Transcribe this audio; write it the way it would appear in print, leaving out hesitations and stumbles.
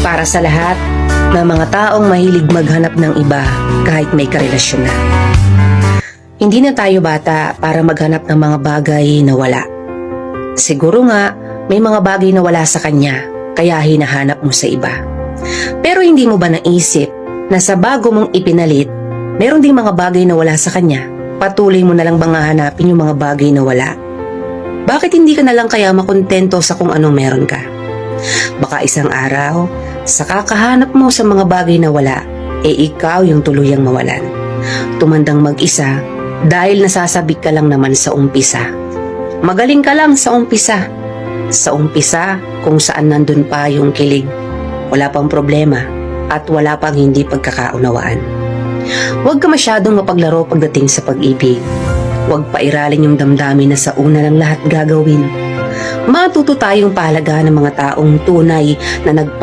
Para sa lahat ng mga taong mahilig maghanap ng iba kahit may karelasyon na. Hindi na tayo bata para maghanap ng mga bagay na wala. Siguro nga, may mga bagay na wala sa kanya, kaya hinahanap mo sa iba. Pero hindi mo ba naisip na sa bago mong ipinalit, meron ding mga bagay na wala sa kanya? Patuloy mo na lang bang hahanapin yung mga bagay na wala? Bakit hindi ka na lang kaya makontento sa kung anong meron ka? Baka isang araw, sa kakahanap mo sa mga bagay na wala, ikaw yung tuluyang mawalan. Tumandang mag-isa dahil nasasabik ka lang naman sa umpisa. Magaling ka lang sa umpisa. Sa umpisa kung saan nandun pa yung kilig, wala pang problema at wala pang hindi pagkakaunawaan. Huwag ka masyadong mapaglaro pagdating sa pag-ibig. Huwag pairalin yung damdamin na sa una lang lahat gagawin. Matuto tayong pahalagaan ng mga taong tunay na